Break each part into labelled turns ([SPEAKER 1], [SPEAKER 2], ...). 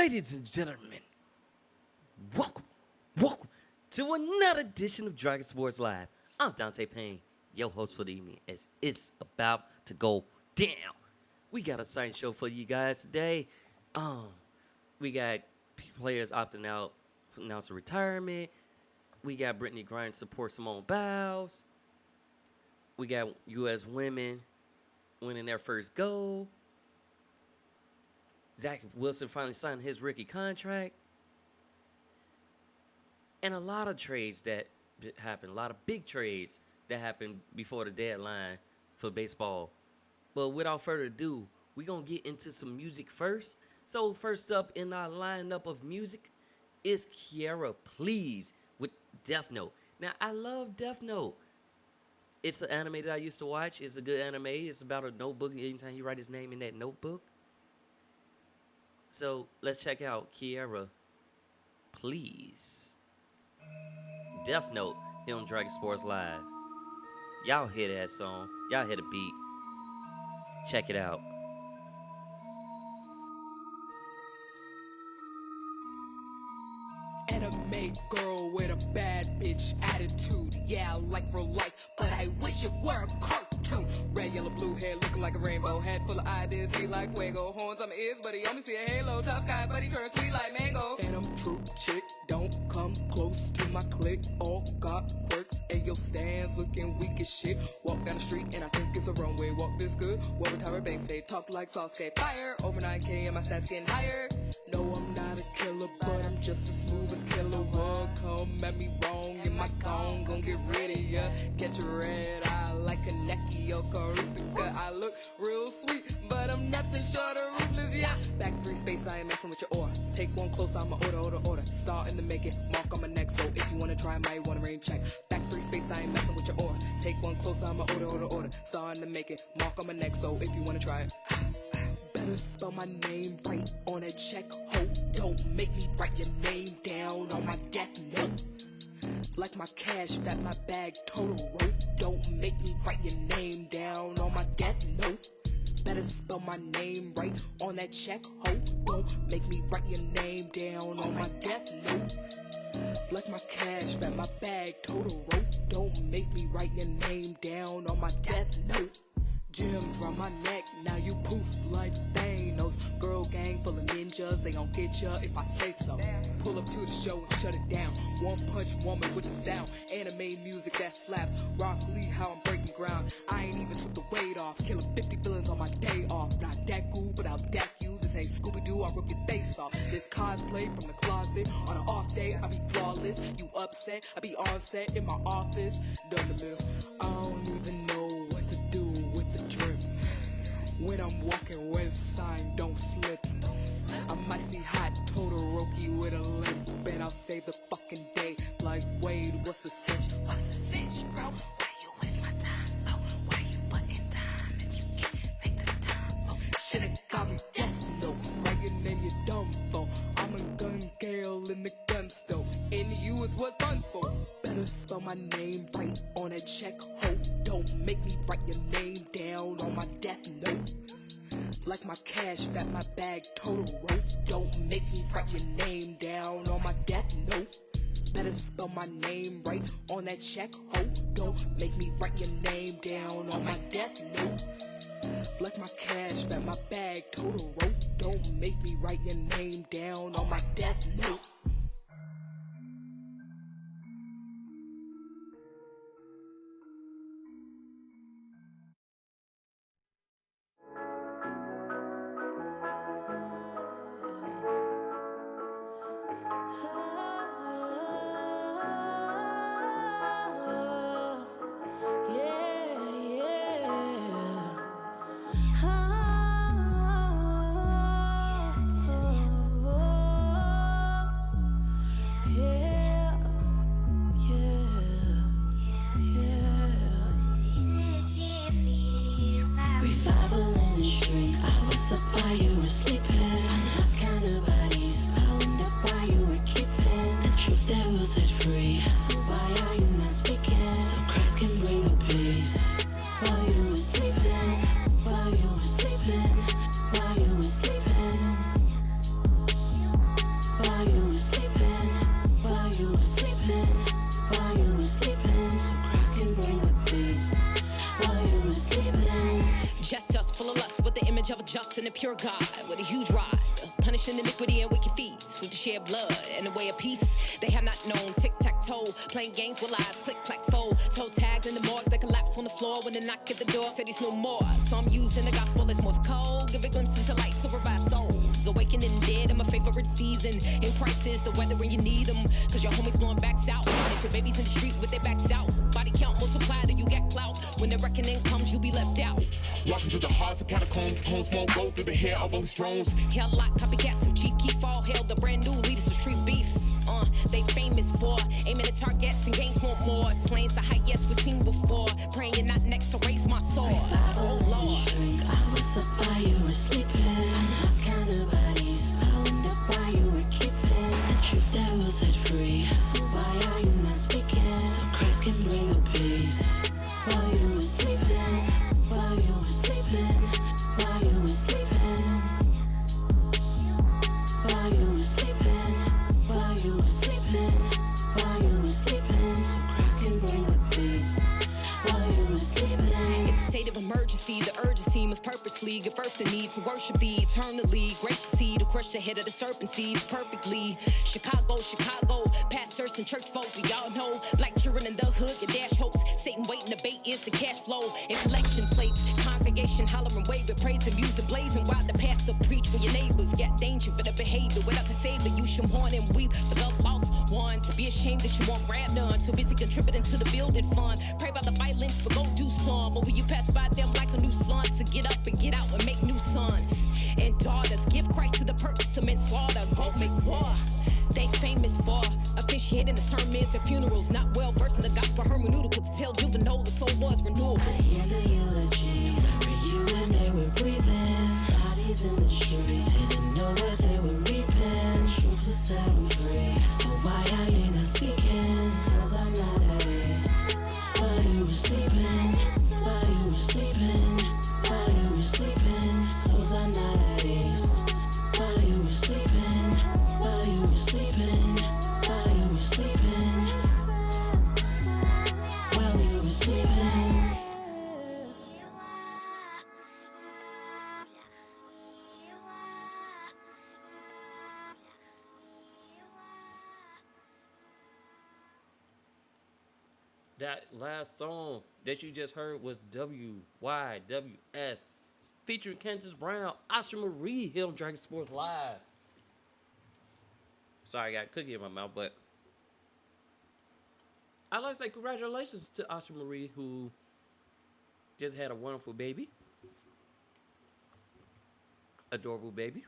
[SPEAKER 1] Ladies and gentlemen, welcome, welcome to another edition of Dragon Sports Live. I'm Dante Payne, your host for the evening, as it's about to go down. We got a exciting show for you guys today. We got players opting out for announcing retirement. We got Brittany Griner support Simone Biles. We got U.S. women winning their first goal. Zach Wilson finally signed his rookie contract. And a lot of trades that happened, a lot of big trades that happened before the deadline for baseball. But without further ado, we're going to get into some music first. So first up in our lineup of music is Kiara Please with Death Note. Now, I love Death Note. It's an anime that I used to watch. It's a good anime. It's about a notebook. Anytime you write his name in that notebook. So let's check out Kiara Please. Death Note here on Dragon Sports Live. Y'all hear that song. Y'all hear the beat. Check it out.
[SPEAKER 2] Anime girl with a bad bitch attitude. Yeah, like for life, but I wish it were a cartoon. Red, yellow, blue hair looking like a rainbow. Head full of ideas, he like fuego. Horns on my ears, but he only see a halo. Tough guy, but he turns sweet like mango. Phantom true chick, don't come close to my clique. All got quirks, ayo stands looking weak as shit. Walk down the street and I think it's a runway. Walk this good, well retired banks say talk like Sasuke. Fire, over 9K and my stats getting higher. No, I'm not a killer, but I'm just as smooth as killer would. Come at me wrong, in my thong, gon' get rid of ya. Catch a red eye like a Neki or Karupika. I look real sweet, but I'm nothing short of ruthless, yeah. Back 3 space, I ain't messing with your aura. Take one close, I'ma order. Start in the make it, mark on my neck, so if you wanna try, might wanna rain check. Back 3 space, I ain't messing with your aura. Take one close, I'ma order. Start in the make it, mark on my neck, so if you wanna try it. Better spell my name right on a check, ho. Don't make me write your name down on my death note. Like my cash, that my bag total rope. Don't make me write your name down on my death note. Better spell my name right on that check, ho. Don't make me write your name down on my death note. Like my cash, that my bag total rope. Don't make me write your name down on my death note. Gems round my neck, now you poof like Thanos. Girl gang full of ninjas, they gon' get ya if I say so. Pull up to the show and shut it down. One punch woman with the sound. Anime music that slaps. Rock Lee, how I'm breaking ground. I ain't even took the weight off. Killing 50 villains on my day off. Not that cool, but I'll deck you. This ain't Scooby-Doo, I'll rip your face off. This cosplay from the closet. On an off day, I be flawless. You upset, I be on set in my office. Done the mill. I don't even know what to do with the drip. When I'm walking west side, don't slip. I might see hot Todoroki with a limp, and I'll save the fucking day. Like Wade, what's the cinch? What's the cinch, bro? Why you waste my time? Oh, why you putting time if you can't make the time? Oh, should've got me death note. Writing in your dumb phone. I'm a gun gale in the gun stove. And you is what fun's for. Better spell my name right on a check, ho. Don't make me write your name down on my death note. Like my cash, that my bag total rope. Don't make me write your name down on my death note. Better spell my name right on that check, ho. Don't make me write your name down on my death note. Like my cash, that my bag total rope. Don't make me write your name down on my death note. just and a pure God with a huge rod, punishing iniquity and wicked feats with the shed blood and the way of peace. They have not known tic-tac-toe, playing games with lies, click-clack fold. Toe tagged in the morgue, they collapse on the floor when they knock at the door. Said he's no more. Some using the gospel as Morse code, give a glimpse into light to revive souls. Awakening dead in my favorite season. In crisis, the weather when you need them, cause your homies blowing backs out. If your babies in the streets with their backs out, body count multiply till you get clout. When the reckoning comes, you'll be left out.
[SPEAKER 3] Walking through the hearts of catacombs, cone smoke go through the hair of all these drones.
[SPEAKER 2] Hell lot copycats of Chief Keef all hail the brand new leaders of street beef. They famous for aiming at targets and gains want more. Slaying's the height, yes, we've seen before. Praying not next to raise my sword. Oh Lord.
[SPEAKER 4] I was up while you were sleeping. I lost count of bodies. I wonder why you were keeping the truth that will set free. So why are you not speaking? So Christ can bring a peace. While you were sleeping, while you were sleeping, while you were sleeping, while you were sleeping, while you were sleeping, while you were sleeping, so Christ can bring a peace. While you were sleeping.
[SPEAKER 2] It's a state of emergency. The urgency must purposefully give first the need to worship thee eternally. Graciously to crush the head of the serpent seeds perfectly. Chicago, pastors and church folk, do y'all know? Black children in the hood, your dash hopes. Satan waiting to bait is the cash flow. And collection plates, congregation hollering, waving, praise and music blazing. While the pastor preach when your neighbors get danger for the behavior. Without the savior, you should mourn and weep for the lost one. To be ashamed that you won't grab none. Too busy contributing to the building fund. Pray about the violence, but go do some. Or will you pass by them like a new son? To get up and get out and make new sons and daughters. Give Christ to the purpose of manslaughter. Go make war. They famous for officiating the sermons and funerals. Not well versed in the gospel hermeneutical to tell juvenile the soul was renewable.
[SPEAKER 4] I hear the eulogy. Were you when they were breathing? Bodies in the streets, didn't know what they were reaping. Truth was set them free. So why are you not speaking? Souls are not at ease. While you were sleeping, while you were sleeping, while you were sleeping, souls are not at ease. While you were sleeping, while you were sleeping, while you were sleeping, while you were sleeping.
[SPEAKER 1] That last song that you just heard was WYWS featuring Kansas Brown, Asha Marie here on Dragon Sports Live. Sorry, I got a cookie in my mouth, but I'd like to say congratulations to Asha Marie, who just had a wonderful baby. Adorable baby.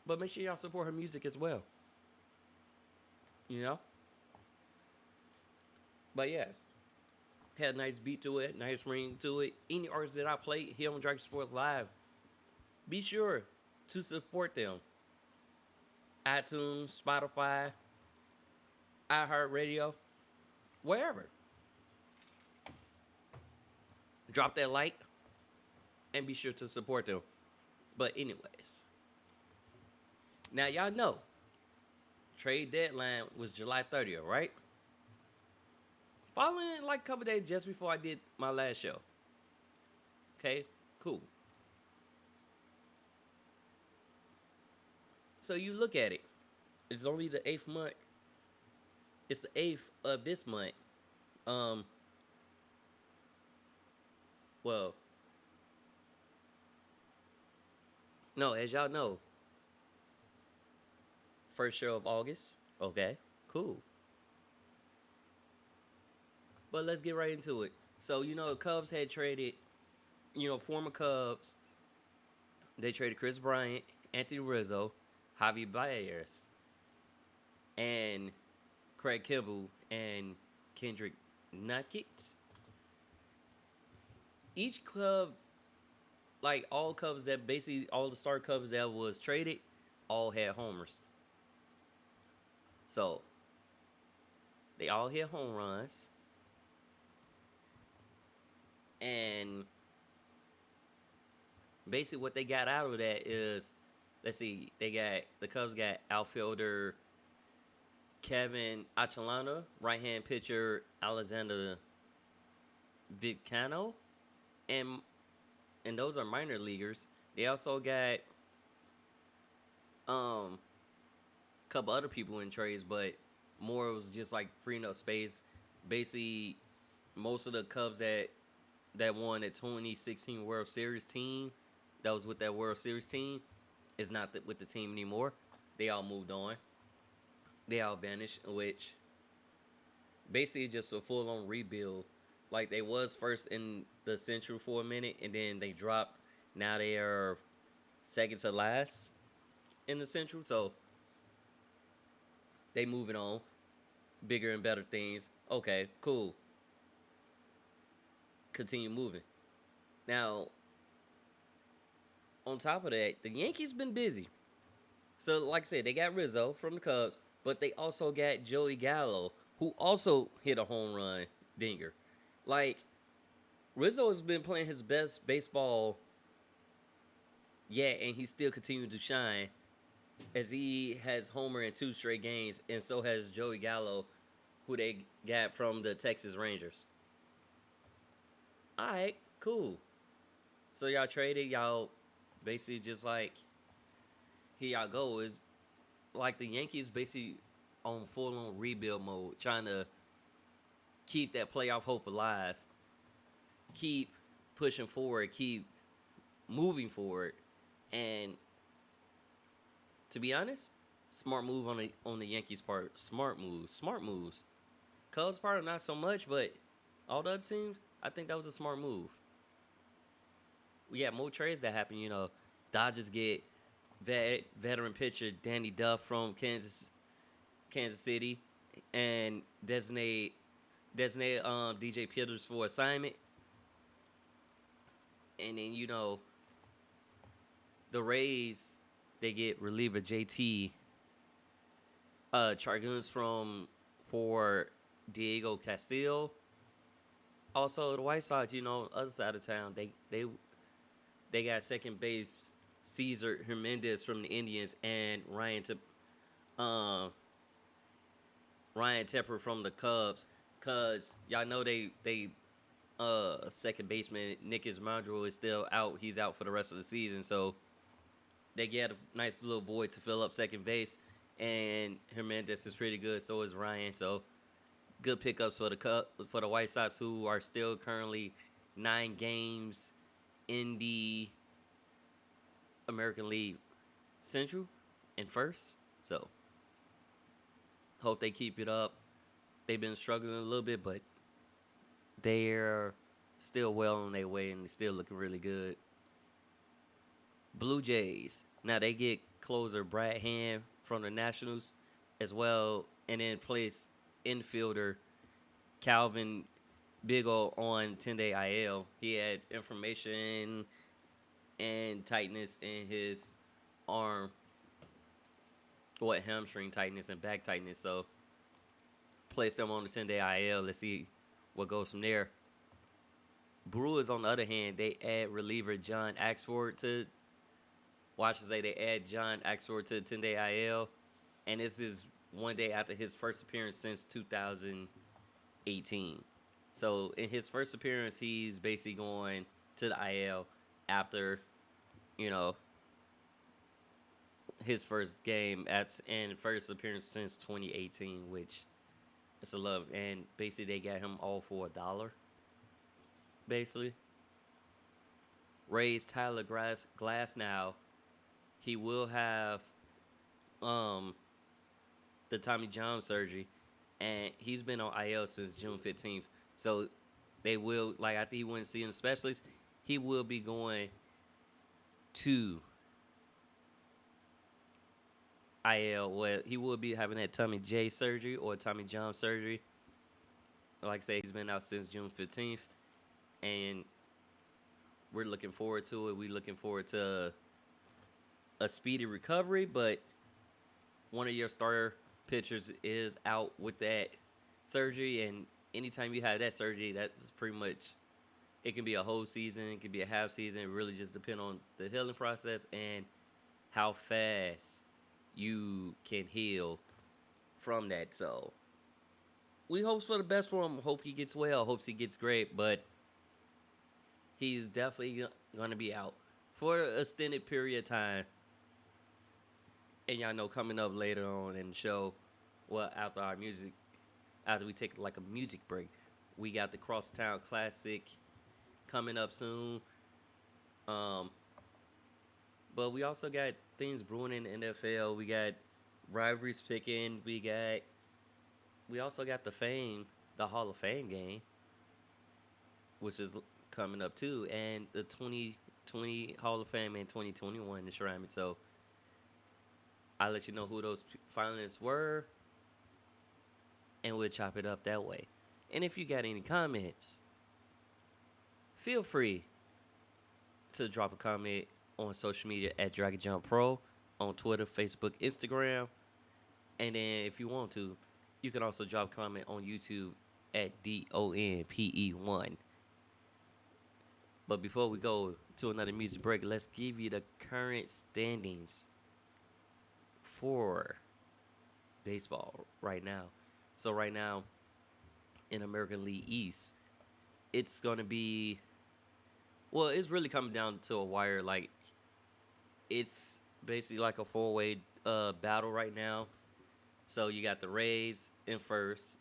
[SPEAKER 1] But make sure y'all support her music as well. You know? But yes, had a nice beat to it, nice ring to it. Any artists that I play here on Dragon Sports Live, be sure to support them. iTunes, Spotify, iHeartRadio, wherever. Drop that like and be sure to support them. But anyways, now y'all know trade deadline was July 30th, right? Following like a couple days just before I did my last show. Okay, cool. So you look at it. It's only the 8th month. It's the 8th of this month. Well, no, as y'all know, first show of August. Okay, cool. But let's get right into it. So, you know, the Cubs had traded, former Cubs. They traded Chris Bryant, Anthony Rizzo, Javi Baez, and Craig Kimbrell, and Kendrick Nugget. Each club, like all Cubs that basically, all the star Cubs that was traded, all had homers. So, they all hit home runs. And basically what they got out of that is, let's see, the Cubs got outfielder Kevin Achalana, right-hand pitcher Alexander Vicano, and those are minor leaguers. They also got a couple other people in trades, but more was just like freeing up space. Basically, most of the Cubs that won the 2016 World Series team, that was with that World Series team, is not with the team anymore. They all moved on. They all vanished, which basically just a full-on rebuild. Like, they was first in the Central for a minute, and then they dropped. Now they are second to last in the Central, so they moving on. Bigger and better things. Okay, cool. Continue moving. Now, on top of that, the Yankees been busy. So, like I said, they got Rizzo from the Cubs, but they also got Joey Gallo, who also hit a home run dinger. Like, Rizzo has been playing his best baseball yet, and he still continued to shine as he has homer in 2 straight games, and so has Joey Gallo, who they got from the Texas Rangers. All right, cool. So y'all traded, y'all basically just like, here y'all go. Is like the Yankees basically on full-on rebuild mode, trying to keep that playoff hope alive, keep pushing forward, keep moving forward, and to be honest, smart move on the Yankees' part. Smart moves. Cubs' part, not so much, but all the other teams, I think that was a smart move. We had more trades that happened. Dodgers get veteran pitcher Danny Duff from Kansas City, and designate DJ Peters for assignment. And then the Rays, they get reliever JT Chargunes for Diego Castillo. Also, the White Sox, other side of town, they got second base Cesar Hernandez from the Indians and Ryan Tepper from the Cubs. Cause y'all know they second baseman Nick Ismandro is still out. He's out for the rest of the season, so they get a nice little void to fill up second base. And Hernandez is pretty good. So is Ryan. So good pickups for the White Sox, who are still currently 9 games in the American League Central and first. So hope they keep it up. They've been struggling a little bit, but they're still well on their way and still looking really good. Blue Jays. Now they get closer Brad Hand from the Nationals as well, and then place infielder Calvin Biggio on 10-day IL. He had inflammation and tightness in his arm. Hamstring tightness and back tightness. So placed them on the 10-day IL. Let's see what goes from there. Brewers, on the other hand, they add reliever John Axford to. They add John Axford to the 10-day IL, and this is 1 day after his first appearance since 2018. So in his first appearance, he's basically going to the IL after, his first game and first appearance since 2018, which is a love. And basically, they got him all for $1. Basically, Rays Tyler Glass now. He will have the Tommy John surgery, and he's been on IL since June 15th. So they will, after he went seeing a specialist, he will be going to IL. Well, he will be having that Tommy J surgery or Tommy John surgery. Like I say, he's been out since June 15th, and we're looking forward to it. We're looking forward to a speedy recovery, but one of your starter pitchers is out with that surgery, and anytime you have that surgery, that's pretty much, it can be a whole season, it can be a half season. It really just depends on the healing process and how fast you can heal from that. So we hope for the best for him. Hope he gets well. Hopes he gets great, but he's definitely going to be out for an extended period of time. And y'all know coming up later on in the show, well, after we take like a music break, we got the Crosstown Classic coming up soon. But we also got things brewing in the NFL. We got rivalries picking. We also got the Hall of Fame game, which is coming up too, and the 2020 Hall of Fame and 2021 enshrinement. So I'll let you know who those finalists were, and we'll chop it up that way. And if you got any comments, feel free to drop a comment on social media at Dragon Jump Pro, on Twitter, Facebook, Instagram. And then if you want to, you can also drop a comment on YouTube at DONPE1. But before we go to another music break, let's give you the current standings for baseball right now. So right now in American League East, it's going to be, well, it's really coming down to a wire. Like, it's basically like a four-way battle right now. So you got the Rays in first,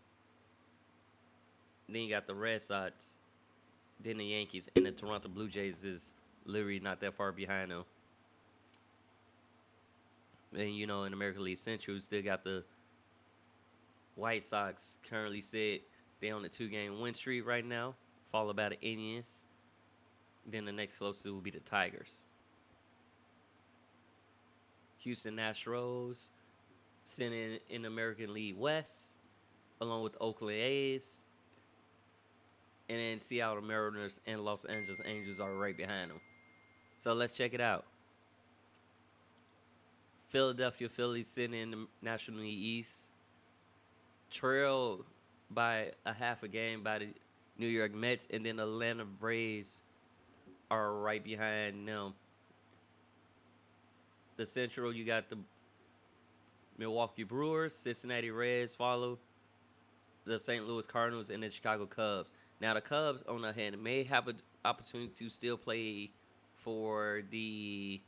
[SPEAKER 1] then you got the Red Sox, then the Yankees, and the Toronto Blue Jays is literally not that far behind them. And, you know, in American League Central, we still got the White Sox currently sit. They on a 2-game win streak right now, followed by the Indians. Then the next closest will be the Tigers. Houston Astros sitting in American League West, along with Oakland A's. And then Seattle Mariners and Los Angeles Angels are right behind them. So let's check it out. Philadelphia Phillies sitting in the National League East, trailed by a half a game by the New York Mets, and then the Atlanta Braves are right behind them. The Central, you got the Milwaukee Brewers, Cincinnati Reds follow, the St. Louis Cardinals, and the Chicago Cubs. Now, the Cubs, on the other hand, may have an opportunity to still play for the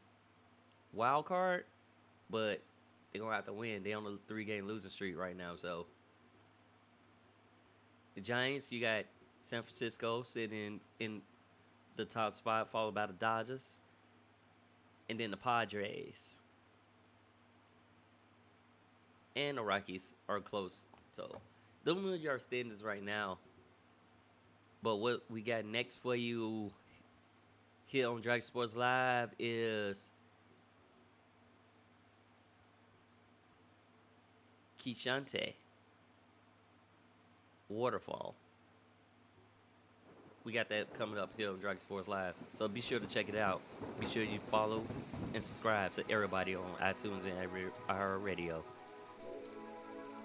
[SPEAKER 1] wild card, but they're going to have to win. They're on a 3-game losing streak right now. So, the Giants, you got San Francisco sitting in the top spot, followed by the Dodgers, and then the Padres. And the Rockies are close. So, those are our standings right now. But what we got next for you here on Dragon Sports Live is Kishante Waterfall. We got that coming up here on Dragon Sports Live. So be sure to check it out. Be sure you follow and subscribe to everybody on iTunes and iHeartRadio.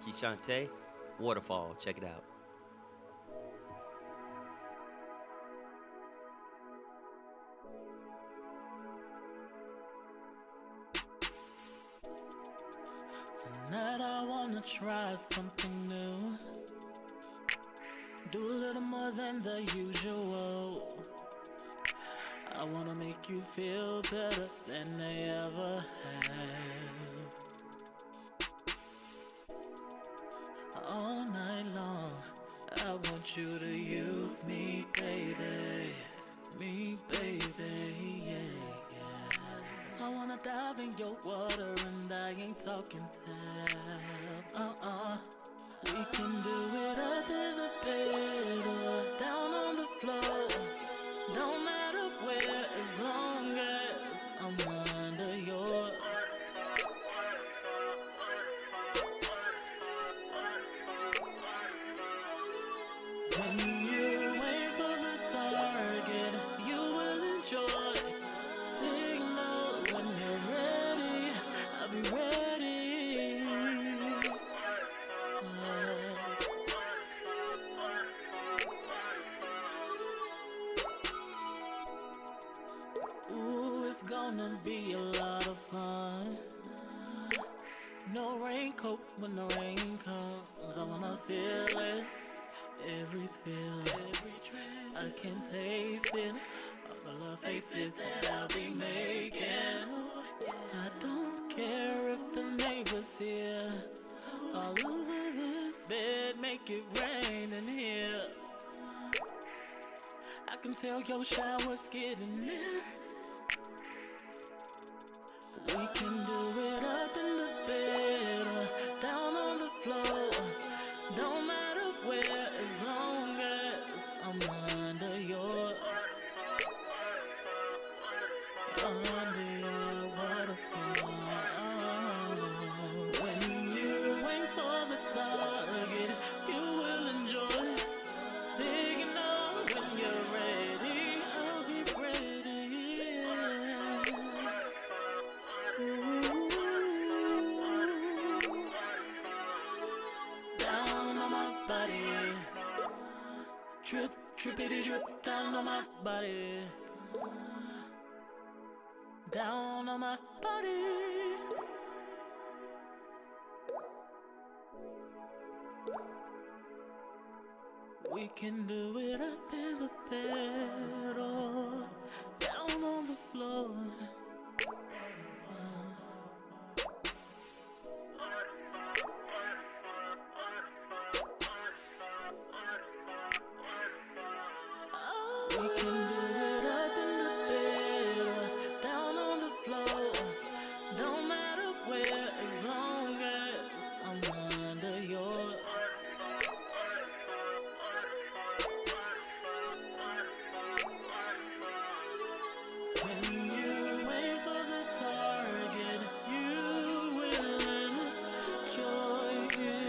[SPEAKER 1] Kishante Waterfall. Check it out.
[SPEAKER 4] Tonight I wanna try something new. Do a little more than the usual. I wanna make you feel better than they ever have. All night long, I want you to use me, baby. Me, baby, yeah. I wanna dive in your water and I ain't talking tap. We can do it up in the bed or down on the floor. Don't matter where, as long as I'm under your. When you aim for the target, you will enjoy. Signal when you're ready, I'll be ready. Ooh, it's gonna be a lot of fun. No raincoat when the rain comes. I wanna feel it. Every thrill, I can taste it. full of faces that I'll be making. I don't care if the neighbors here. All over this bed, make it rain in here. I can tell your shower's getting near. We can do it up in the bed or down on the floor. Don't matter where, as long as I'm under your waterfall. When you wait for the target, you will enjoy. Signal when you're ready, I'll be ready. Down on my body, drip, drippity drip, down on my body. Down on my body. We can do it up in the bed or down on the floor. We can do it up in the bed or down on the floor. Don't matter where, as long as I'm under your When you wait for the target, you will enjoy it.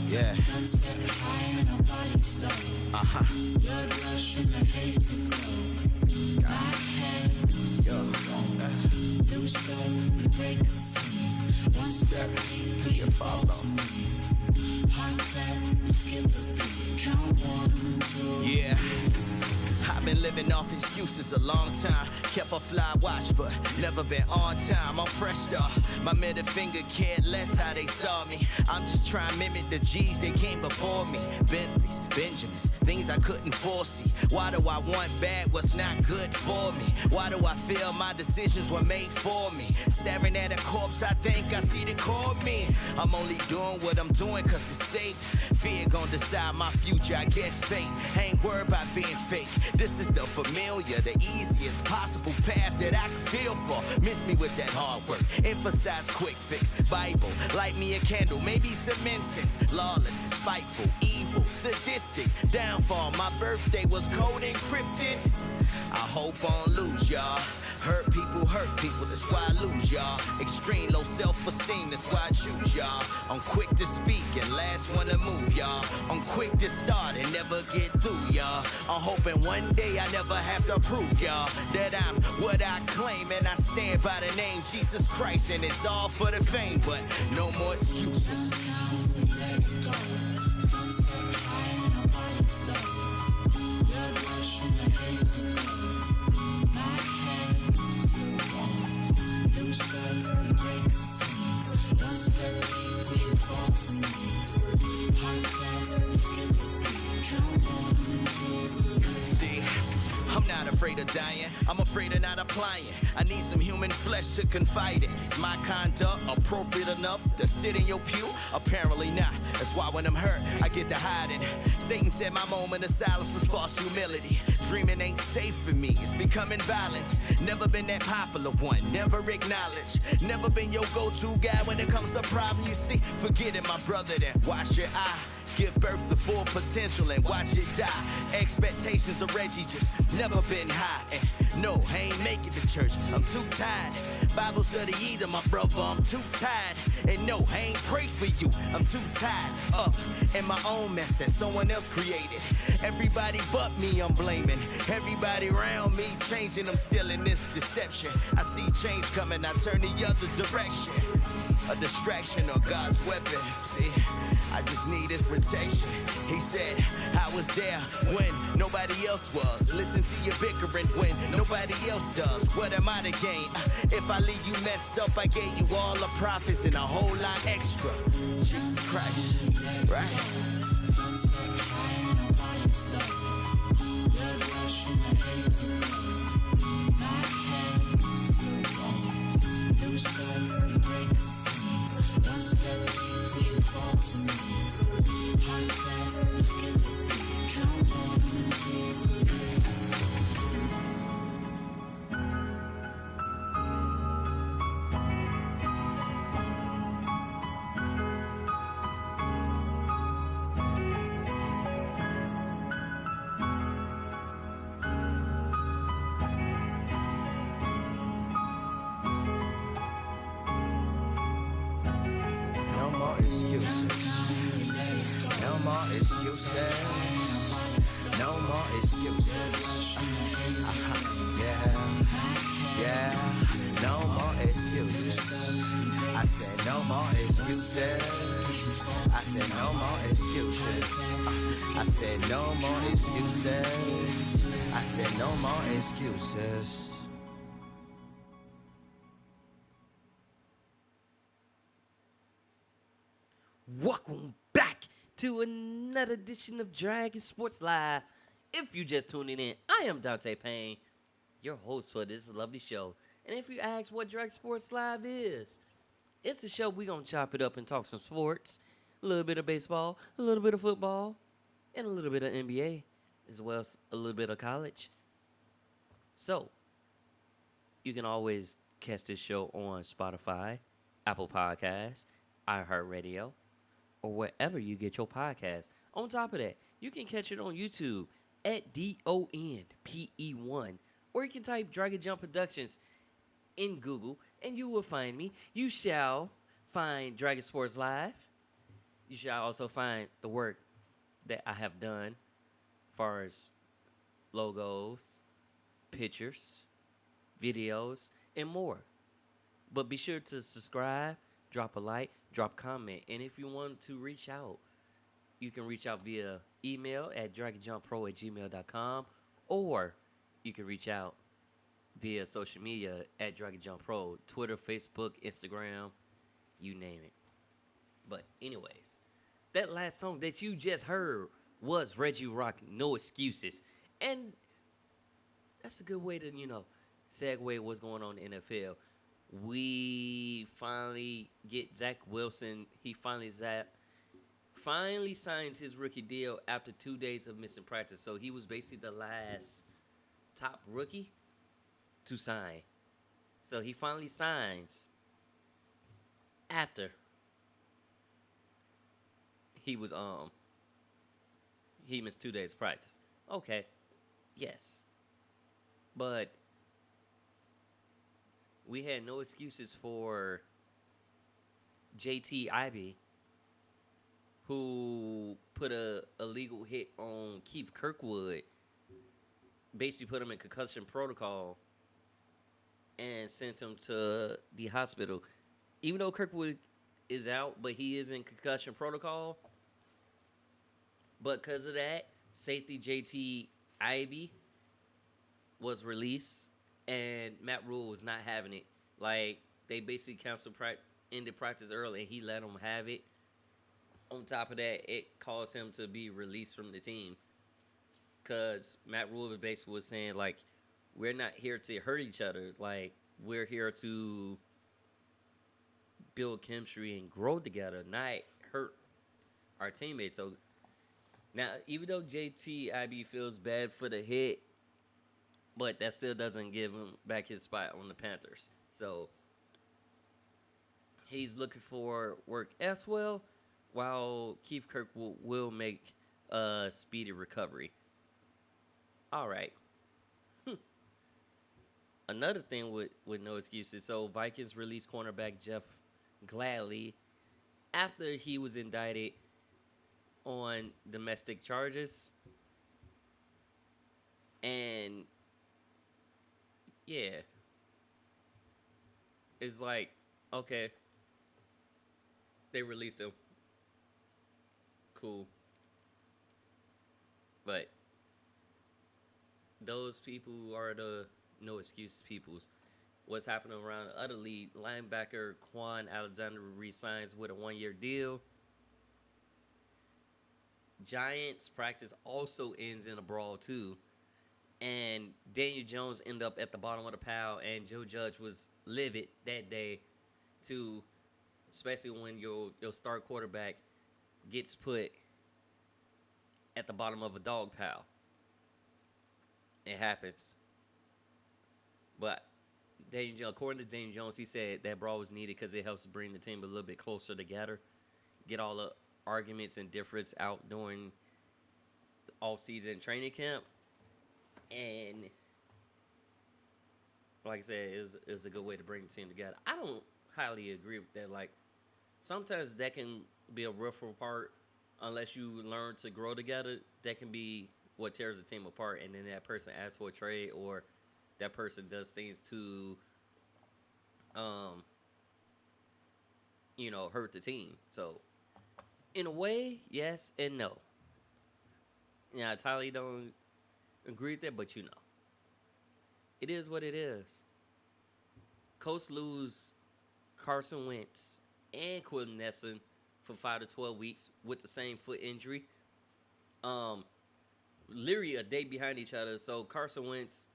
[SPEAKER 5] Yeah. Blood rush in the hazy glow. Got hands, do so, we break the scene. One step, do you follow? Heart clap, we skip a beat. Count 1, 2,
[SPEAKER 6] Yeah. I've been living off excuses a long time. Kept a fly watch, but never been on time. I'm fresh though. My middle finger cared less how they saw me. I'm just trying to mimic the G's that came before me. Bentleys, Benjamins, things I couldn't foresee. Why do I want bad what's not good for me? Why do I feel my decisions were made for me? Staring at a corpse, I think I see the core me. I'm only doing what I'm doing cause it's safe. Fear gon' decide my future, I guess fate. Ain't worried about being fake. This is the familiar, the easiest possible path that I can feel for. Miss me with that hard work, emphasize quick fix. Bible, light me a candle, maybe some incense. Lawless, spiteful, evil, sadistic. Downfall, my birthday was code encrypted. I hope I don't lose y'all. Hurt people, that's why I lose y'all. Extreme low self-esteem, that's why I choose y'all. I'm quick to speak and last one to move y'all. I'm quick to start and never get through y'all. I'm hoping one day I never have to prove y'all that I'm what I claim, and I stand by the name Jesus Christ, and it's all for the fame, but no more excuses.
[SPEAKER 5] we let it go. Sunset high and our bodies low. Blood rush in the hazy glow. My hands, your bones. Loose up, we break the scene. One step deep, we should fall to me. Heart clap, we skip the beat. Count 1, 2, 3.
[SPEAKER 6] See, I'm not afraid of dying, I'm afraid of not applying. I need some human flesh to confide in. Is my conduct appropriate enough to sit in your pew? Apparently not. That's why when I'm hurt, I get to hiding. Satan said my moment of silence was false humility. Dreaming ain't safe for me, it's becoming violent. Never been that popular one, never acknowledged. Never been your go-to guy when it comes to problems. You see, forgetting my brother, then wash your eye. Give birth to full potential and watch it die. Expectations of Reggie just never been high. And no, I ain't making the church, I'm too tired. Bible study either, my brother, I'm too tired. And no, I ain't pray for you, I'm too tied up in my own mess that someone else created. Everybody but me, I'm blaming. Everybody around me changing, I'm still in this deception. I see change coming, I turn the other direction. A distraction or God's weapon. See, I just need his protection. He said, I was there when nobody else was. Listen to your bickering when nobody else does. What am I to gain? If I leave you messed up, I gave you all the profits and a whole lot extra. Jesus Christ, right?
[SPEAKER 5] Sunset high and our bodies low. Blood rush in the hazy glow. My hands, your bones. There was so many breaks. One step deep, would you fall to me? High clap, we skip the beat. Count 1, 2, 3.
[SPEAKER 6] No more excuses. No more excuses. No more excuses. Yeah. No more excuses. I said no more excuses. I said no more excuses. I said no more excuses. I said no more excuses.
[SPEAKER 1] Welcome back to another edition of Dragon Sports Live. If you just tuning in, I am Dante Payne, your host for this lovely show. And if you ask what Dragon Sports Live is, it's a show we gonna chop it up and talk some sports, a little bit of baseball, a little bit of football, and a little bit of NBA, as well as a little bit of college. So, you can always catch this show on Spotify, Apple Podcasts, iHeartRadio, or wherever you get your podcast. On top of that, you can catch it on YouTube at DONPE1, or you can type Dragon Jump Productions in Google and you will find me. You shall find Dragon Sports Live. You shall also find the work that I have done as far as logos, pictures, videos, and more. But be sure to subscribe, drop a like, drop a comment. And if you want to reach out, you can reach out via email at dragonjumppro@gmail.com, or you can reach out via social media at dragonjumppro, Twitter, Facebook, Instagram, you name it. But anyways, that last song that you just heard was Reggie Rock, No Excuses. And that's a good way to, segue what's going on in the NFL. We finally get Zach Wilson. He finally signs his rookie deal after 2 days of missing practice. So he was basically the last top rookie to sign. So he finally signs after he was he missed 2 days of practice. Okay. Yes. But we had no excuses for JT Ivy, who put a illegal hit on Keith Kirkwood, basically put him in concussion protocol and sent him to the hospital. Even though Kirkwood is out, but he is in concussion protocol. But because of that, safety JT Ivy was released, and Matt Rule was not having it. Like, they basically ended practice early, and he let him have it. On top of that, it caused him to be released from the team. Because Matt Rule basically was saying, like, we're not here to hurt each other. Like, we're here to build chemistry and grow together, not hurt our teammates. So, now, even though JT feels bad for the hit, but that still doesn't give him back his spot on the Panthers. So, he's looking for work as well. while Keith Kirk will make a speedy recovery. All right. Another thing with no excuses. So Vikings released cornerback Jeff Gladly after he was indicted on domestic charges. And yeah, it's like, okay, they released him. Cool. But those people are the no excuse peoples. What's happening around the other league? Linebacker Quan Alexander resigns with a 1-year deal. Giants practice also ends in a brawl too. And Daniel Jones ended up at the bottom of the pile, and Joe Judge was livid that day too, especially when your star quarterback gets put at the bottom of a dog pile. It happens. But according to Daniel Jones, he said that brawl was needed because it helps bring the team a little bit closer together, get all the arguments and difference out during off-season training camp. And like I said, it was a good way to bring the team together. I don't highly agree with that. Like, sometimes that can be a rougher part unless you learn to grow together. That can be what tears the team apart, and then that person asks for a trade, or that person does things to hurt the team. So in a way, yes and no. Yeah, I totally don't agree with that, but it is what it is. Colts lose Carson Wentz and Quentin Nelson for 5 to 12 weeks with the same foot injury. Literally a day behind each other. So Carson Wentz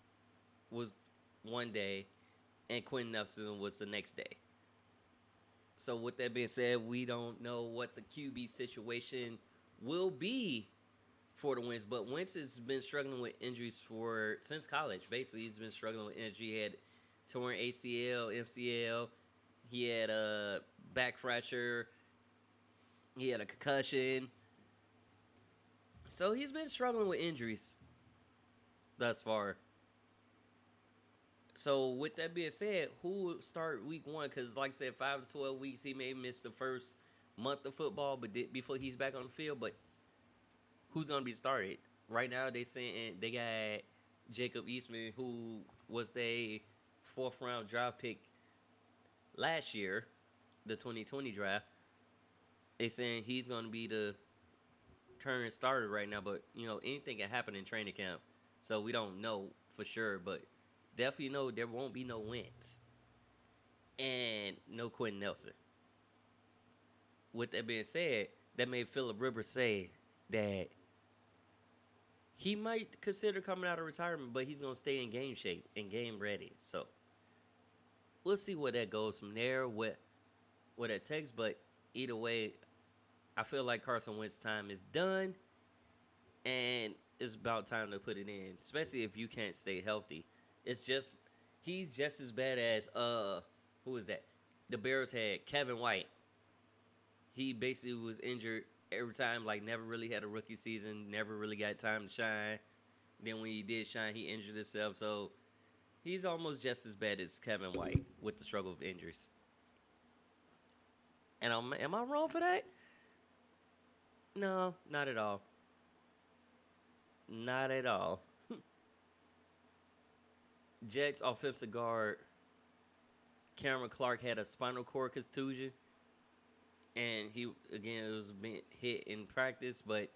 [SPEAKER 1] was one day, and Quentin Nelson was the next day. So with that being said, we don't know what the QB situation will be for the Wentz, but Wentz has been struggling with injuries since college. Basically, he's been struggling with injury. He had torn ACL, MCL. He had a back fracture. He had a concussion. So he's been struggling with injuries thus far. So with that being said, who will start week 1? Because like I said, 5 to 12 weeks, he may miss the first month of football, but before he's back on the field. But who's gonna be started? Right now, they saying they got Jacob Eastman, who was their 4th round draft pick last year, the 2020 draft. They saying he's gonna be the current starter right now, but anything can happen in training camp, so we don't know for sure. But definitely know there won't be no Wentz and no Quentin Nelson. With that being said, that made Philip Rivers say that he might consider coming out of retirement, but he's gonna stay in game shape and game ready. So we'll see where that goes from there, what that takes. But either way, I feel like Carson Wentz's time is done, and it's about time to put it in, especially if you can't stay healthy. He's just as bad as who is that? The Bears had Kevin White. He basically was injured every time, like never really had a rookie season, never really got time to shine. Then when he did shine, he injured himself. So he's almost just as bad as Kevin White with the struggle of injuries. And am I wrong for that? No, not at all. Not at all. Jets offensive guard Cameron Clark had a spinal cord contusion, and he was being hit in practice, but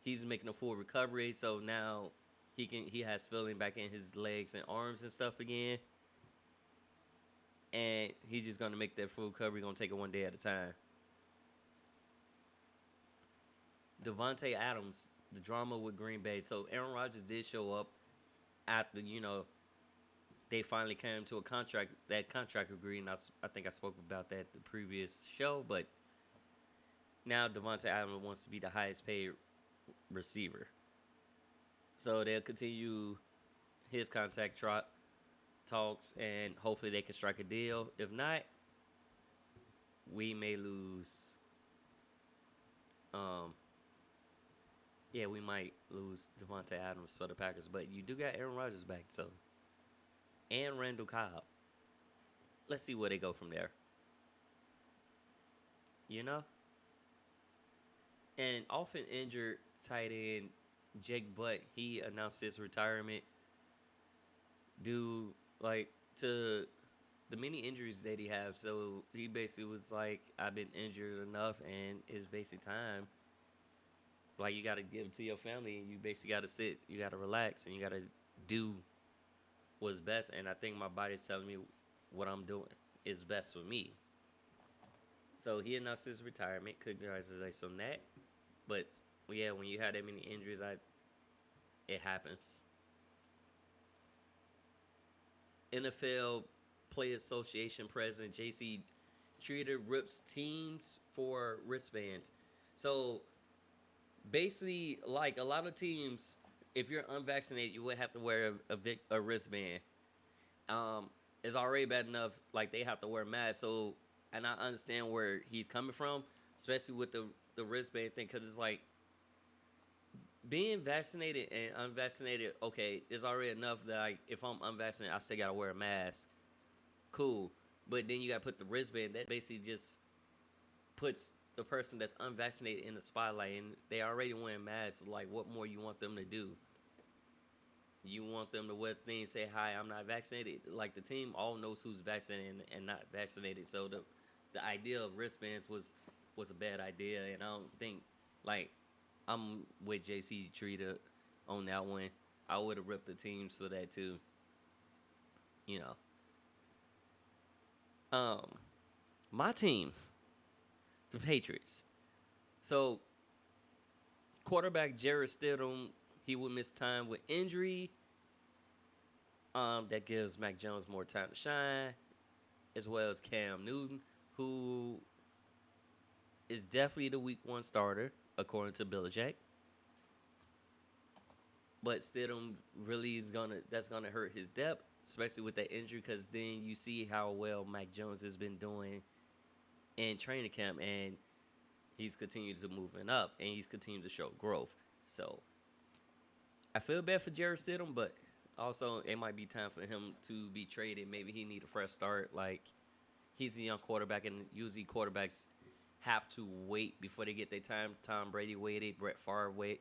[SPEAKER 1] he's making a full recovery. So now he has feeling back in his legs and arms and stuff again, and he's just gonna make that full recovery. Gonna take it one day at a time. Devontae Adams, the drama with Green Bay. So Aaron Rodgers did show up after they finally came to a contract agreement. I think I spoke about that the previous show, but now Devontae Adams wants to be the highest paid receiver. So they'll continue his contract talks, and hopefully they can strike a deal. If not, we may lose Yeah, we might lose Devontae Adams for the Packers, but you do got Aaron Rodgers back, so and Randall Cobb. Let's see where they go from there. You know? And often injured tight end Jake Butt, he announced his retirement due like to the many injuries that he has. So he basically was like, I've been injured enough and it's basically time. Like you gotta give it to your family and you basically gotta sit, you gotta relax and you gotta do what's best. And I think my body's telling me what I'm doing is best for me. So he announced his retirement. Congratulations on that. But yeah, when you have that many injuries, it happens. NFL Player Association President J.C. Treater rips teams for wristbands. So basically, like a lot of teams, if you're unvaccinated, you would have to wear a wristband. It's already bad enough, like they have to wear masks. So, and I understand where he's coming from, especially with the wristband thing, because it's like being vaccinated and unvaccinated. Okay, it's already enough that like if I'm unvaccinated, I still gotta wear a mask. Cool, but then you gotta put the wristband. That basically just puts the person that's unvaccinated in the spotlight, and they already wearing masks. Like, what more you want them to do? You want them to wear things, say, hi, I'm not vaccinated. Like, the team all knows who's vaccinated and not vaccinated. So the idea of wristbands was a bad idea, and I don't think, like, I'm with J.C. Treater on that one. I would have ripped the teams for that too. You know. My team, the Patriots. So, quarterback Jarrett Stidham, he would miss time with injury. That gives Mac Jones more time to shine, as well as Cam Newton, who is definitely the week 1 starter, according to Belichick. But Stidham really that's gonna hurt his depth, especially with that injury, because then you see how well Mac Jones has been doing in training camp, and he's continued to moving up, and he's continued to show growth. So I feel bad for Jarrett Stidham, but also it might be time for him to be traded. Maybe he need a fresh start. Like, he's a young quarterback, and usually quarterbacks have to wait before they get their time. Tom Brady waited. Brett Favre waited.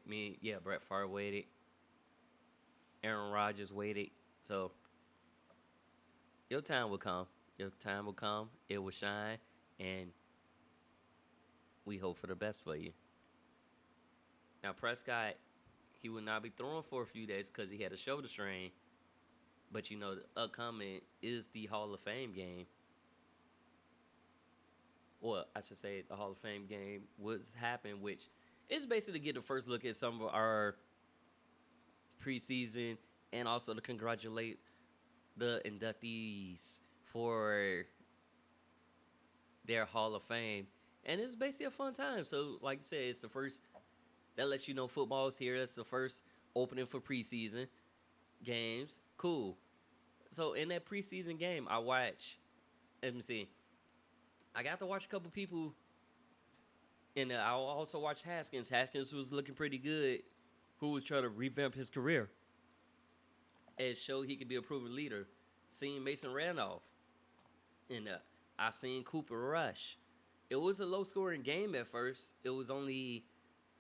[SPEAKER 1] Aaron Rodgers waited. So your time will come. Your time will come. It will shine, and we hope for the best for you. Now, Prescott, he will not be throwing for a few days because he had a shoulder strain. But, you know, the upcoming is the Hall of Fame game. Well, I should say the Hall of Fame game was happening, which is basically to get the first look at some of our preseason and also to congratulate the inductees for their Hall of Fame. And it's basically a fun time. So, like I said, it's the first, that lets you know football's here. That's the first opening for preseason games. Cool. So, in that preseason game, I got to watch a couple people, and I also watched Haskins. Haskins was looking pretty good, who was trying to revamp his career and show he could be a proven leader. Seen Mason Randolph, and I seen Cooper Rush. It was a low-scoring game at first. It was only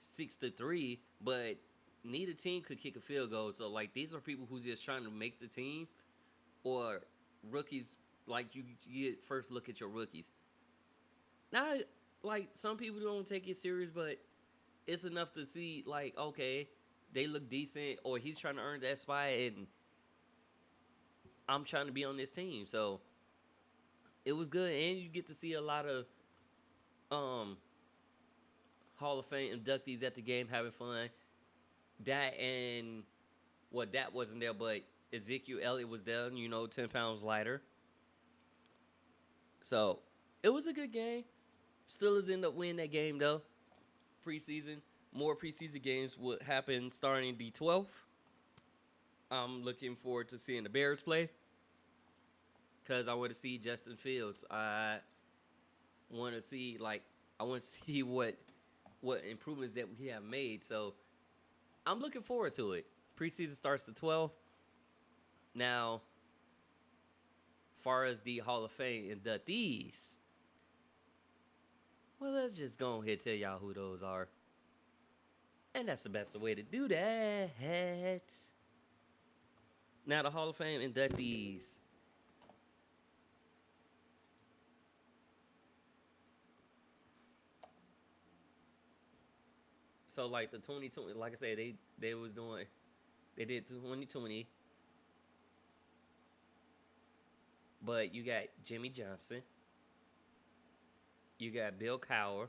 [SPEAKER 1] 6-3, but neither team could kick a field goal. So, like, these are people who's just trying to make the team, or rookies. Like, you get first look at your rookies. Not like some people don't take it serious, but it's enough to see, like, okay, they look decent, or he's trying to earn that spot, and I'm trying to be on this team. So it was good, and you get to see a lot of Hall of Fame inductees at the game having fun. That wasn't there, but Ezekiel Elliott was there, 10 pounds lighter. So it was a good game. Steelers end up winning that game, though. Preseason. More preseason games will happen starting the 12th. I'm looking forward to seeing the Bears play, because I want to see Justin Fields. I want to see what what improvements that we have made. So I'm looking forward to it. Preseason starts the 12th. Now, far as the Hall of Fame inductees, well, let's just go ahead and tell y'all who those are. And that's the best way to do that. Now, the Hall of Fame inductees. So, like the 2020, like I said, they did 2020. But you got Jimmy Johnson. You got Bill Cowher.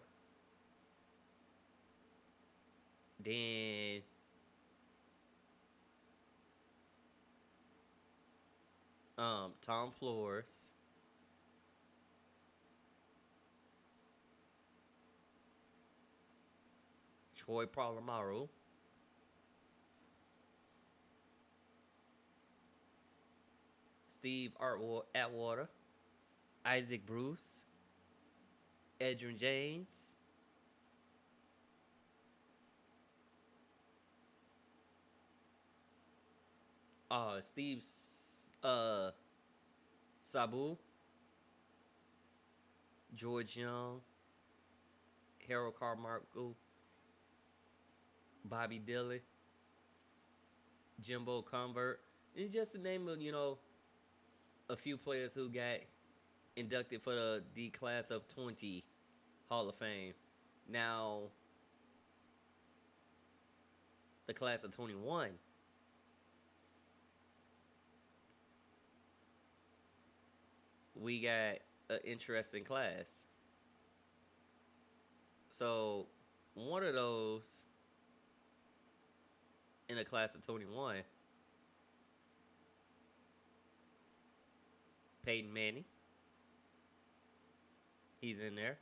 [SPEAKER 1] Then Tom Flores. Troy Polamalu. Steve Atwater. Isaac Bruce. Edgerrin James. Steve Sabu. George Young. Harold Carmichael. Bobby Dillon. Jimbo Convert. And just to name of, a few players who got inducted for the class of 20 Hall of Fame. Now, the class of 21. We got an interesting class. So, one of those in the class of 21, Peyton Manning. He's in there.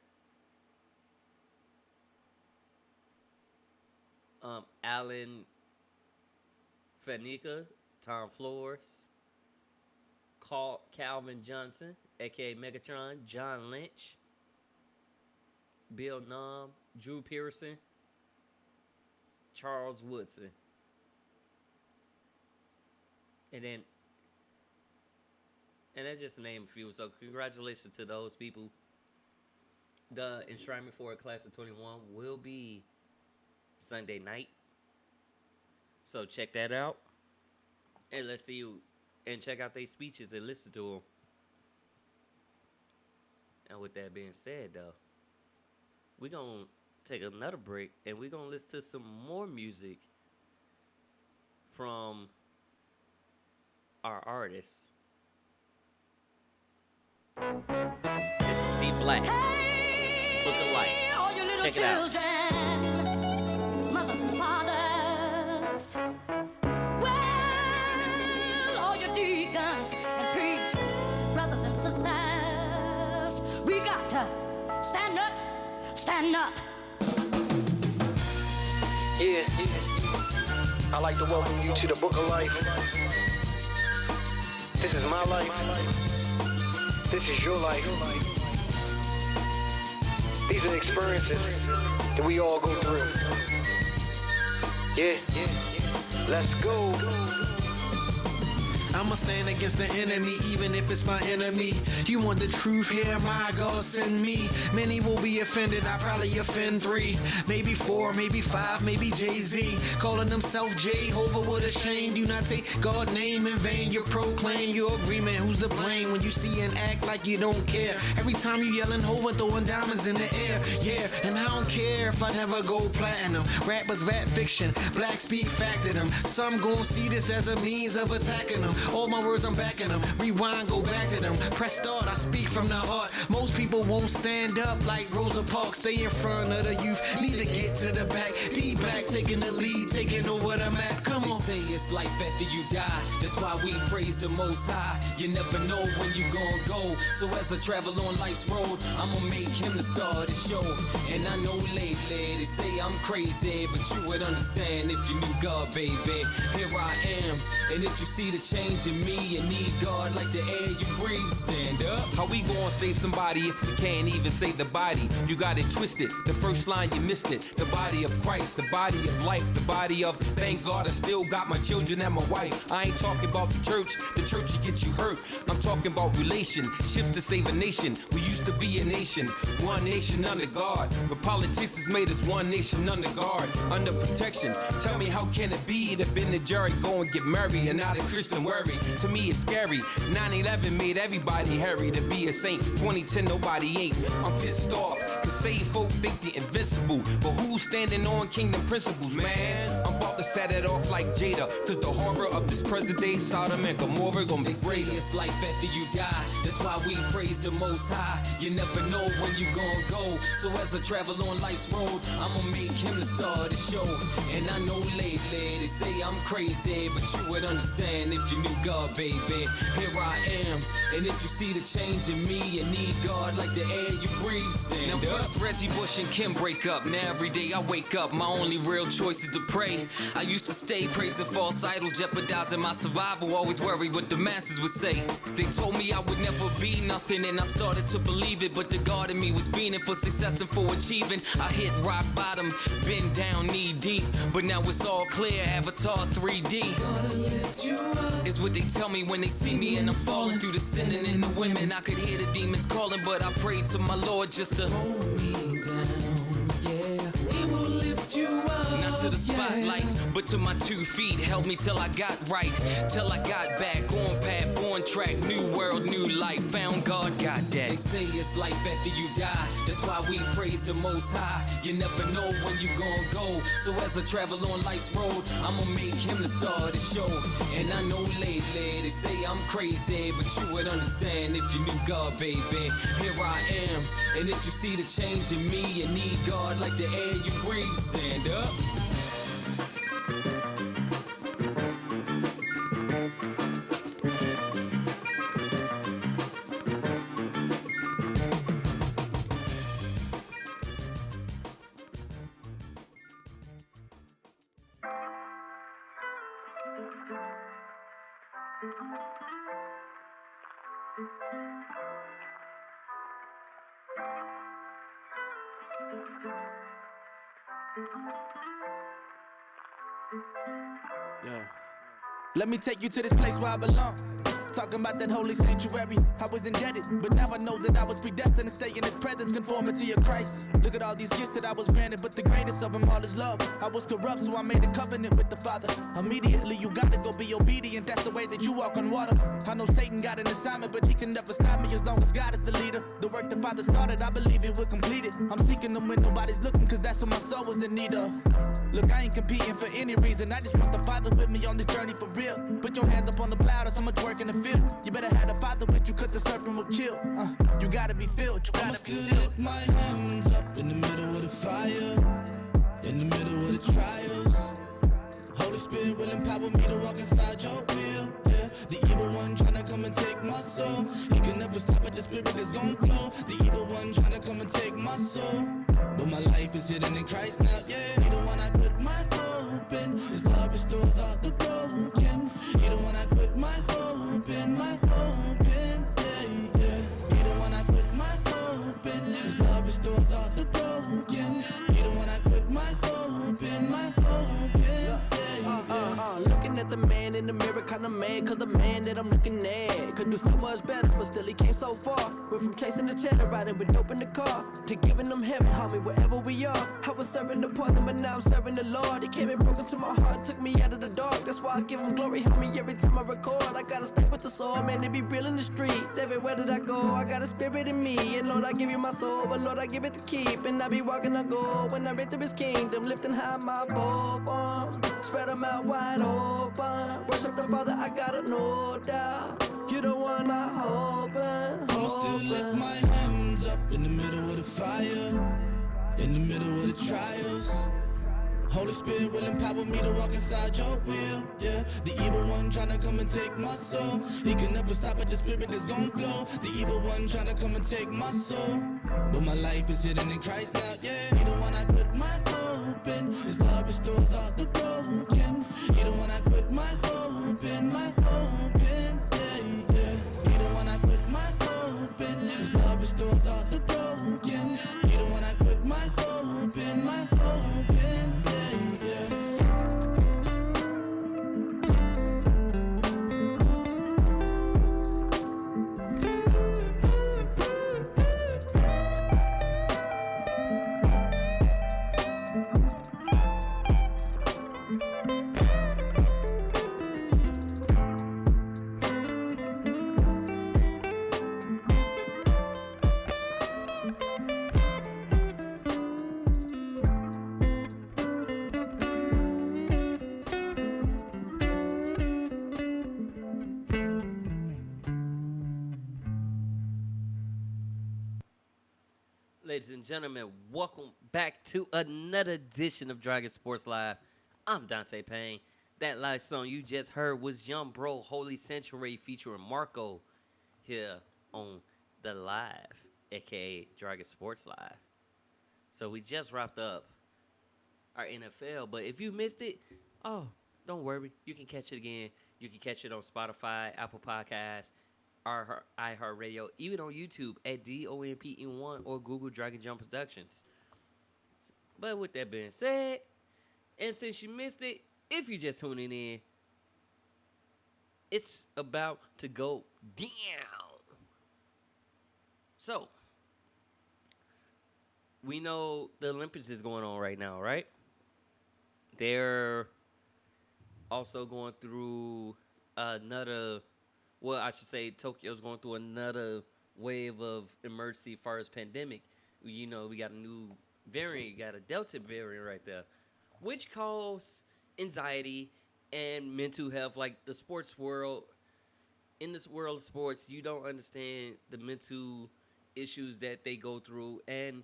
[SPEAKER 1] Alan Faneca, Tom Flores, Calvin Johnson, aka Megatron, John Lynch, Bill Nom, Drew Pearson, Charles Woodson. And that's just to name a few. So congratulations to those people. The enshrinement for a class of 21 will be Sunday night. So check that out. And let's see you. And check out their speeches and listen to them. And with that being said, though, we're going to take another break. And we're going to listen to some more music from our artists. This is D Black. Book of Life.
[SPEAKER 7] All you little
[SPEAKER 1] Check it out.
[SPEAKER 7] children, mothers and fathers. Well, all your deacons and preachers, brothers and sisters. We got to stand up, stand up.
[SPEAKER 8] Yeah, I'd like to welcome you to the Book of Life. This is my life. This is your life. These are experiences that we all go through. Yeah, let's go.
[SPEAKER 9] I'ma stand against the enemy, even if it's my enemy. You want the truth, here my God send me. Many will be offended, I probably offend 3, maybe 4, maybe 5, maybe Jay-Z. Calling himself Jehovah with a shame. Do not take God's name in vain. You proclaim your agreement. Who's to blame when you see and act like you don't care? Every time you yelling Hova, throwing diamonds in the air. Yeah, and I don't care if I never go platinum. Rappers rap fiction, black speak fact to them. Some gon' see this as a means of attacking them. All my words, I'm backing them. Rewind, go back to them. Press start, I speak from the heart. Most people won't stand up like Rosa Parks. Stay in front of the youth, need to get to the back. D Black taking the lead, taking over the map. Come on.
[SPEAKER 10] They say it's life after you die. That's why we praise the Most High. You never know when you gon' go. So as I travel on life's road, I'ma make him the star of the show. And I know lately they say I'm crazy, but you would understand if you knew God, baby. Here I am, and if you see the change change in me. You need God like the air you breathe. Stand up.
[SPEAKER 11] How we gonna save somebody if we can't even save the body? You got it twisted. The first line you missed it. The body of Christ, the body of life, the body of thank God I still got my children and my wife. I ain't talking about the church will get you hurt. I'm talking about relationships to save a nation. We used to be a nation, one nation under God. But politics has made us one nation under guard, under protection. Tell me how can it be that Ben and Jerry go and get married and not a Christian worry? To me it's scary. 9/11 made everybody hurry to be a saint. 2010 nobody ain't. I'm pissed off, cause saved folk think they're invincible. But who's standing on kingdom principles, man? I'm about to set it off like Jada, cause the horror of this present day Sodom and Gomorrah gonna be
[SPEAKER 10] Say it's life after you die. That's why we praise the Most High. You never know when you gon' go. So as I travel on life's road, I'ma make him the star of the show. And I know lately they say I'm crazy, but you would understand if you knew God, baby. Here I am, and if you see the change in me, you need God like the air you breathe. Stand now up. First Reggie Bush and Kim break up. Now every day I wake up, my only real choice is to pray. I used to stay praising false idols, jeopardizing my survival. Always worried what the masses would say. They told me I would never be nothing, and I started to believe it. But the God in me was fiending for success and for achieving. I hit rock bottom, been down knee deep, but now it's all clear. Avatar 3D. Gonna lift you up is what they tell me when they see me, and I'm falling through the sinning and the women. I could hear the demons calling, but I prayed to my Lord just to hold me down. Yeah, He will lift you up. Not to the spotlight, but to my 2 feet. Held me till I got right, till I got back on path, on track. New world, new life. Found God, got that. They say it's life after you die. That's why we praise the Most High. You never know when you gon' go. So as I travel on life's road, I'ma make him the star of the show. And I know lately they say I'm crazy, but you would understand if you knew God, baby. Here I am, and if you see the change in me, you need God like the air you breathe. Stand up.
[SPEAKER 6] Let me take you to this place where I belong. Talking about that holy sanctuary, I was indebted, but now I know that I was predestined to stay in his presence, conformity of Christ. Look at all these gifts that I was granted, but the greatest of them all is love. I was corrupt, so I made a covenant with the Father. Immediately, you gotta go be obedient, that's the way that you walk on water. I know Satan got an assignment, but he can never stop me as long as God is the leader. The work the Father started, I believe he will complete it. I'm seeking him when nobody's looking, cause that's what my soul was in need of. Look, I ain't competing for any reason, I just want the Father with me on this journey for real. Put your hands up on the plow, there's so much work in the field. You better have the Father with you, cause the serpent will kill. You gotta be filled, you gotta be filled. Lift my hands up in the middle of the fire, in the middle of the trials. Holy Spirit will empower me to walk inside your will. Yeah, the evil one tryna come and take my soul. He can never stop it, the spirit is gon' flow. The evil one tryna come and take my soul, but my life is hidden in Christ now. Yeah, he the one I put my hope in. His love restores all the broken. He the one I put my hope in, my hope in. Yeah, yeah. He the one I put my hope in. His love restores all the broken. He the one I put my hope in, my hope in.
[SPEAKER 12] Looking at the man in the mirror, kinda mad, cause the man that I'm looking at could do so much better, but still he came so far. Went from chasing the cheddar, riding with dope in the car, to giving them heaven, homie, wherever we are. I was serving the poison, but now I'm serving the Lord. He came and broke into my heart, took me out of the dark. That's why I give him glory, homie, every time I record. I gotta stay with the soul, man, it be real in the streets. Everywhere that I go, I got a spirit in me. And Lord, I give you my soul, but Lord, I give it to keep. And I be walking, I go, when I enter his kingdom, lifting high my both arms, spread them out wide open. Worship the Father, I gotta no doubt. You the one I hope and
[SPEAKER 6] I'ma still lift my hands up in the middle of the fire, in the middle of the trials. Holy Spirit will empower me to walk inside your will. Yeah, the evil one tryna come and take my soul. He can never stop it, the spirit is gon' flow. The evil one tryna come and take my soul, but my life is hidden in Christ now. Yeah, he the one I put my hope in. His love
[SPEAKER 13] stores are the broken. You're the one I put my hope in, yeah, yeah. You're the one I put my hope in. This love restores all the broken. You're the one I put my hope in, yeah, yeah.
[SPEAKER 1] Ladies and gentlemen, welcome back to another edition of Dragon Sports Live. I'm Dante Payne. That live song you just heard was Young Bro Holy Sanctuary featuring Marco here on The Live, aka Dragon Sports Live. So we just wrapped up our NFL, but if you missed it, oh, don't worry. You can catch it again. You can catch it on Spotify, Apple Podcasts, iHeartRadio, even on YouTube at DONPE1 or Google Dragon Jump Productions. But with that being said, and since you missed it, if you're just tuning in, it's about to go down. So, we know the Olympics is going on right now, right? They're also going through another, well, I should say Tokyo's going through another wave of emergency as far as pandemic. You know, we got a new variant, you got a Delta variant right there, which causes anxiety and mental health. Like the sports world, in this world of sports, you don't understand the mental issues that they go through. And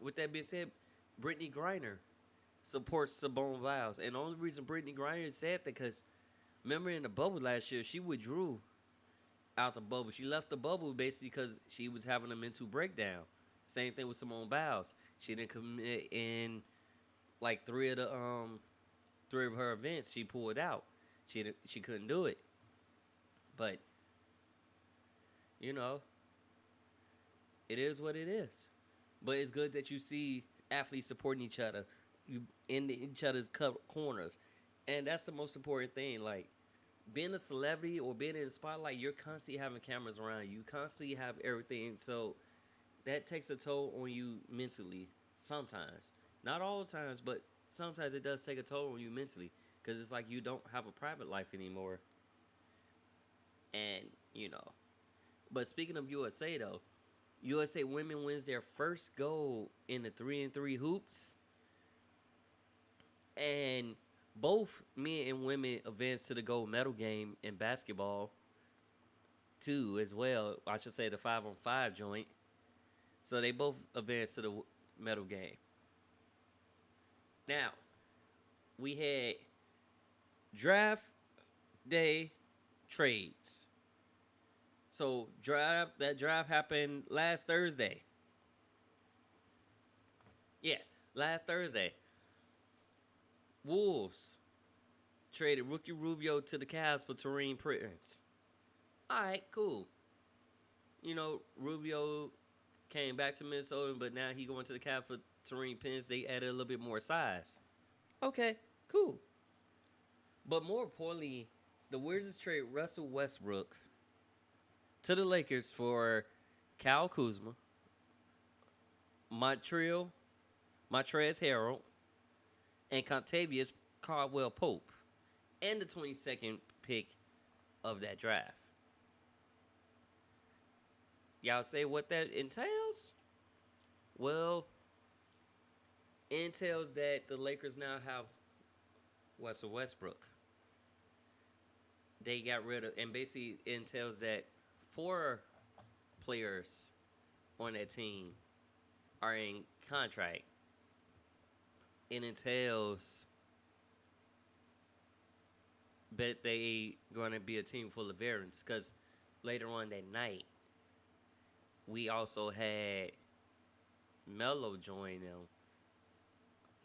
[SPEAKER 1] with that being said, Brittany Griner supports Simone Biles. And the only reason Brittany Griner said that because remember in the bubble last year, she withdrew out the bubble. She left the bubble basically because she was having a mental breakdown. Same thing with Simone Biles. She didn't commit in like three of her events. She pulled out. She couldn't do it. But you know, it is what it is. But it's good that you see athletes supporting each other, you in each other's corners, and that's the most important thing. Like being a celebrity or being in the spotlight, you're constantly having cameras around you. You constantly have everything, so that takes a toll on you mentally. Sometimes, not all the times, but sometimes it does take a toll on you mentally because it's like you don't have a private life anymore. And you know, but speaking of USA though, USA women wins their first gold in the 3-on-3 hoops, and both men and women advanced to the gold medal game in basketball too as well. I should say the 5-on-5 joint. So they both advanced to the medal game. Now, we had draft day trades. So that draft happened last Thursday. Yeah, last Thursday. Wolves traded Rookie Rubio to the Cavs for Taurean Prince. All right, cool. You know, Rubio came back to Minnesota, but now he going to the Cavs for Taurean Prince. They added a little bit more size. Okay, cool. But more importantly, the Wizards trade Russell Westbrook to the Lakers for Kyle Kuzma, Montrezl Harrell, and Contavious Caldwell Pope, and the 22nd pick of that draft. Y'all say what that entails? Well, it entails that the Lakers now have Russell Westbrook. They got rid of, and basically it entails that 4 players on that team are in contract. It entails that they going to be a team full of veterans, because later on that night, we also had Melo join them,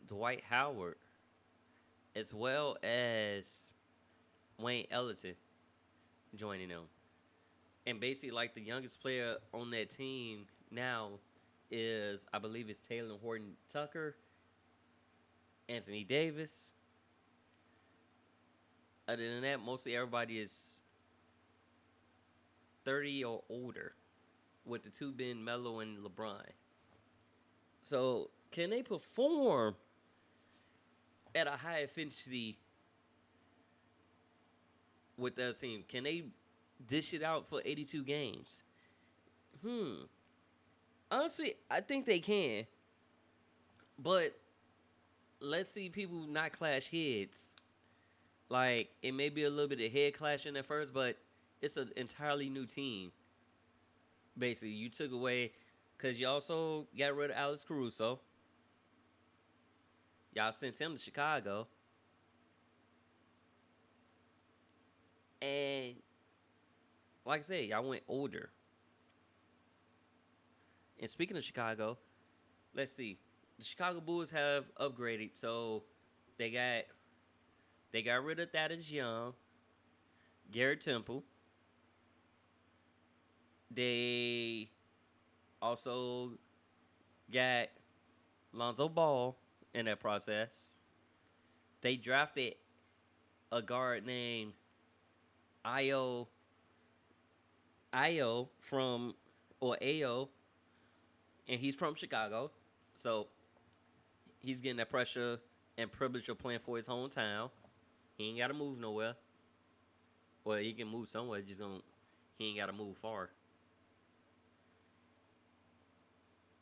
[SPEAKER 1] Dwight Howard, as well as Wayne Ellington joining them. And basically, like, the youngest player on that team now is, I believe it's Taylor Horton Tucker, Anthony Davis. Other than that, mostly everybody is 30 or older, with the two being Melo and LeBron. So, can they perform at a high efficiency with that team? Can they dish it out for 82 games? Honestly, I think they can. But let's see people not clash heads. Like, it may be a little bit of head clashing at first, but it's an entirely new team. Basically, you took away, because you also got rid of Alex Caruso. Y'all sent him to Chicago. And like I said, y'all went older. And speaking of Chicago, let's see. The Chicago Bulls have upgraded, so they got rid of Thaddeus Young, Garrett Temple. They also got Lonzo Ball in that process. They drafted a guard named Ayo from, or Ayo, and he's from Chicago. So he's getting that pressure and privilege of playing for his hometown. He ain't got to move nowhere. Well, he can move somewhere, he ain't got to move far.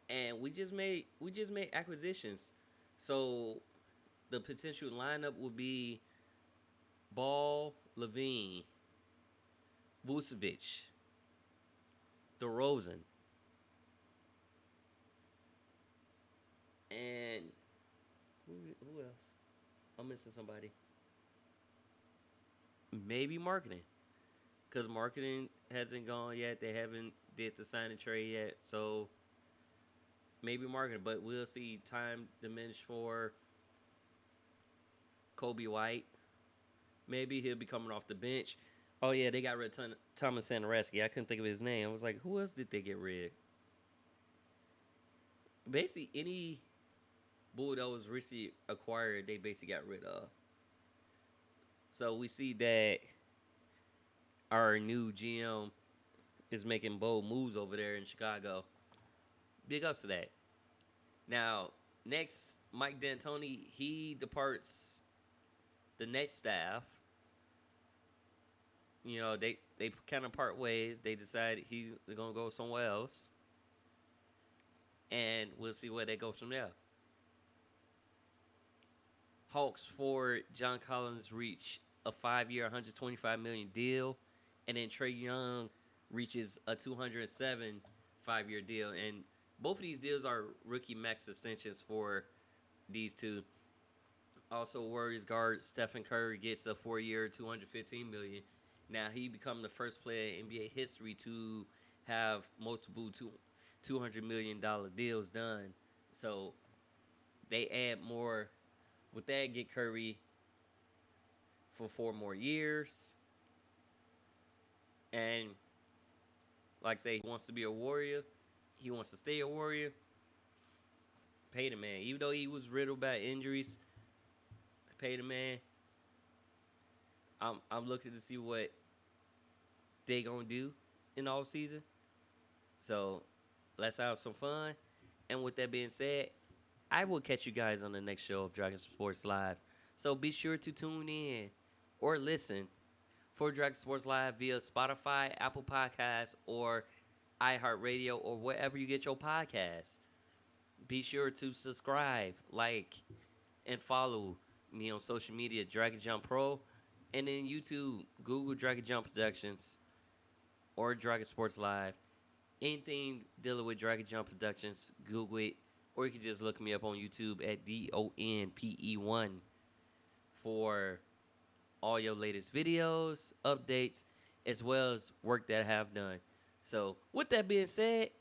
[SPEAKER 1] And we just made acquisitions. So the potential lineup would be Ball, Levine, Vucevic, DeRozan, and who else? I'm missing somebody. Maybe marketing, because marketing hasn't gone yet. They haven't did the sign and trade yet, so maybe marketing. But we'll see time diminish for Kobe White. Maybe he'll be coming off the bench. Oh yeah, they got rid of Thomas Satoransky. I couldn't think of his name. I was like, who else did they get rid? Basically, any Bull that was recently acquired, they basically got rid of. So we see that our new GM is making bold moves over there in Chicago. Big ups to that. Now, next, Mike D'Antoni, he departs the Nets staff. You know, they kind of part ways. They decide he's going to go somewhere else. And we'll see where they go from there. Hawks forward John Collins reach a 5-year, $125 million deal. And then Trae Young reaches a $207 5-year deal. And both of these deals are rookie max extensions for these two. Also, Warriors guard Stephen Curry gets a 4-year, $215 million. Now, he become the first player in NBA history to have multiple $200 million deals done. So, they add more. With that, get Curry for 4 more years. And, like I say, he wants to be a Warrior. He wants to stay a Warrior. Pay the man. Even though he was riddled by injuries, pay the man. I'm looking to see what they gonna do in the offseason. So, let's have some fun. And with that being said, I will catch you guys on the next show of Dragon Sports Live. So be sure to tune in or listen for Dragon Sports Live via Spotify, Apple Podcasts, or iHeartRadio, or wherever you get your podcasts. Be sure to subscribe, like, and follow me on social media, Dragon Jump Pro, and then YouTube, Google Dragon Jump Productions or Dragon Sports Live. Anything dealing with Dragon Jump Productions, Google it. Or you can just look me up on YouTube at DONPE1 for all your latest videos, updates, as well as work that I have done. So, with that being said,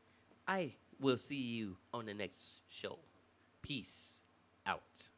[SPEAKER 1] I will see you on the next show. Peace out.